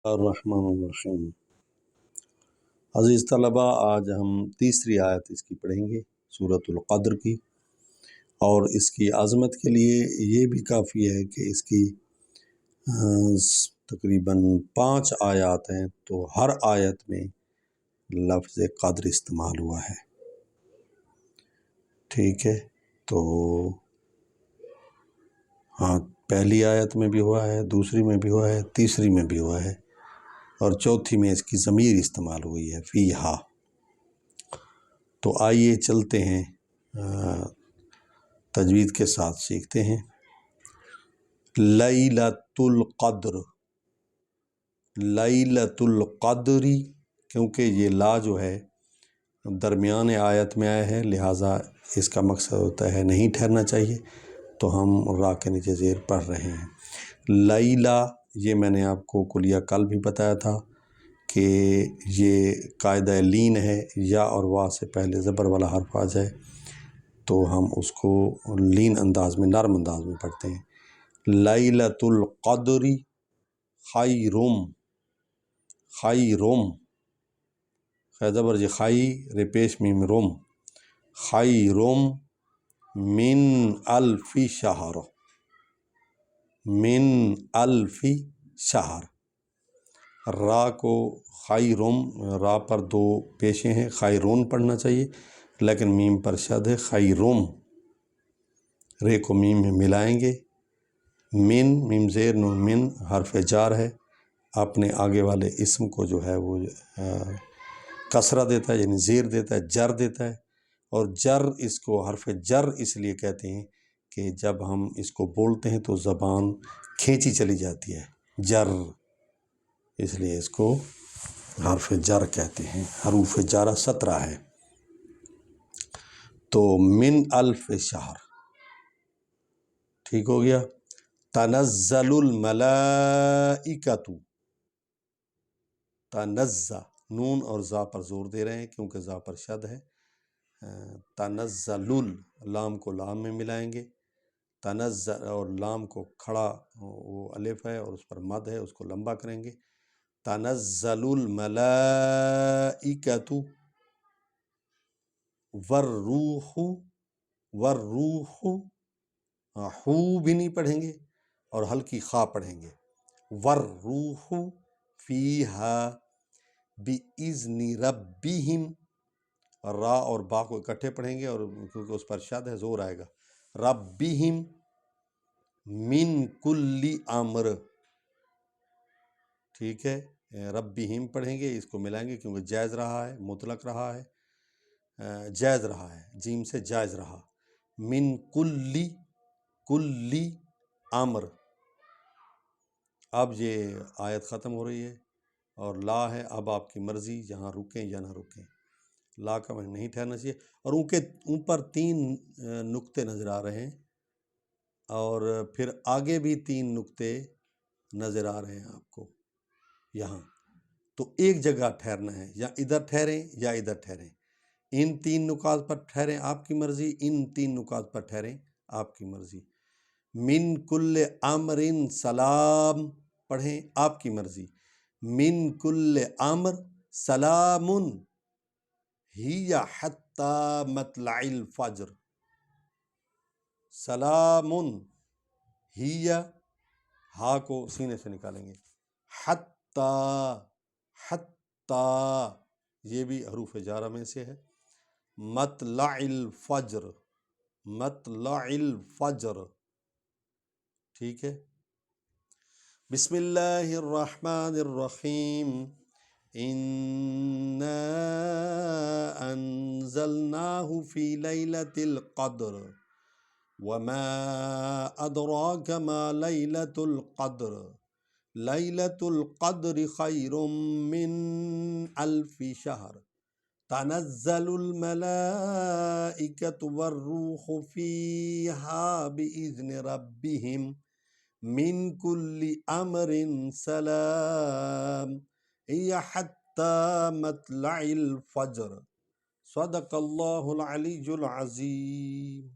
الرحمن الرحیم۔ عزیز طلبہ، آج ہم تیسری آیت اس کی پڑھیں گے، سورۃ القدر کی، اور اس کی عظمت کے لیے یہ بھی کافی ہے کہ اس کی تقریباً 5 آیات ہیں، تو ہر آیت میں لفظ قدر استعمال ہوا ہے۔ ٹھیک ہے، تو ہاں، پہلی آیت میں بھی ہوا ہے، دوسری میں بھی ہوا ہے، تیسری میں بھی ہوا ہے، اور چوتھی میں اس کی ضمیر استعمال ہوئی ہے، فیہا۔ تو آئیے چلتے ہیں، تجوید کے ساتھ سیکھتے ہیں۔ لیلۃ القدر، لیلۃ القدری، کیونکہ یہ لا جو ہے درمیان آیت میں آیا ہے، لہٰذا اس کا مقصد ہوتا ہے نہیں ٹھہرنا چاہیے، تو ہم را کے نیچے زیر پڑھ رہے ہیں۔ لیلہ، یہ میں نے آپ کو کلیہ کل بھی بتایا تھا کہ یہ قاعدہ لین ہے، یا اور وا سے پہلے زبر والا حرف آ جائے تو ہم اس کو لین انداز میں، نرم انداز میں پڑھتے ہیں۔ لیلۃ القدری خیرم، خیرم، زبر جی خائی، ریپیش میم روم، خیرم من الف شہر، من الف شہر۔ را کو خیرم، را پر 2 پیشیں ہیں، خیرون پڑھنا چاہیے، لیکن میم پر شد ہے، خیرم، رے کو میم میں ملائیں گے۔ من، میم زیر نون من، حرف جار ہے، اپنے آگے والے اسم کو جو ہے وہ کسرہ دیتا ہے، یعنی زیر دیتا ہے، جر دیتا ہے، اور جر، اس کو حرف جر اس لیے کہتے ہیں کہ جب ہم اس کو بولتے ہیں تو زبان کھینچی چلی جاتی ہے، جر، اس لیے اس کو حرف جر کہتے ہیں۔ حروف جارہ 17 ہے۔ تو من الف شہر، ٹھیک ہو گیا۔ تنزل الملائکۃ، تنزہ، نون اور زا پر زور دے رہے ہیں کیونکہ زا پر شد ہے۔ تنزل، لام کو لام میں ملائیں گے، تنزل، اور لام کو کھڑا، وہ الف ہے اور اس پر مد ہے، اس کو لمبا کریں گے۔ تنزل الملائکۃ والروح، والروح، ہو بھی نہیں پڑھیں گے اور ہلکی خا پڑھیں گے، والروح فیہا بِإِذْنِ رَبِّهِمْ، را اور با کو اکٹھے پڑھیں گے، اور کیونکہ اس پر شد ہے زور آئے گا۔ رَبِّهِمْ من کل امر، ٹھیک ہے، رَبِّهِمْ پڑھیں گے، اس کو ملائیں گے کیونکہ جائز رہا ہے، مطلق رہا ہے، جائز رہا ہے، جیم سے جائز رہا۔ من کل، کل امر، اب یہ آیت ختم ہو رہی ہے اور لا ہے، اب آپ کی مرضی یہاں رکیں یا نہ رکیں، لا کا معنی نہیں ٹھہرنا چاہیے، اور ان کے اوپر 3 نقطے نظر آ رہے ہیں، اور پھر آگے بھی 3 نقطے نظر آ رہے ہیں آپ کو یہاں، تو ایک جگہ ٹھہرنا ہے، یا ادھر ٹھہریں یا ادھر ٹھہریں، ان 3 نکات پر ٹھہریں آپ کی مرضی، ان 3 نکات پر ٹھہریں آپ کی مرضی۔ من کل امر سلام پڑھیں آپ کی مرضی، من کل امر سلام ہی حتی مطلع الفجر، سلام ہی، ہا کو سینے سے نکالیں گے، حتی، حتی، یہ بھی حروف جارہ میں سے ہے، مطلع الفجر، مطلع الفجر، ٹھیک ہے۔ بسم اللہ الرحمن الرحیم، اِنَّا أَنزَلْنَاهُ فِي لَيْلَةِ الْقَدْرِ وَمَا أَدْرَاكَ مَا لَيْلَةُ الْقَدْرِ لَيْلَةُ الْقَدْرِ خَيْرٌ مِّنْ أَلْفِ شَهْرٍ تَنَزَّلُ الْمَلَائِكَةُ وَالرُّوحُ فِيهَا بِإِذْنِ رَبِّهِمْ من کل امر سلام ہی حتی مطلع الفجر۔ صدق اللہ العلی العظیم۔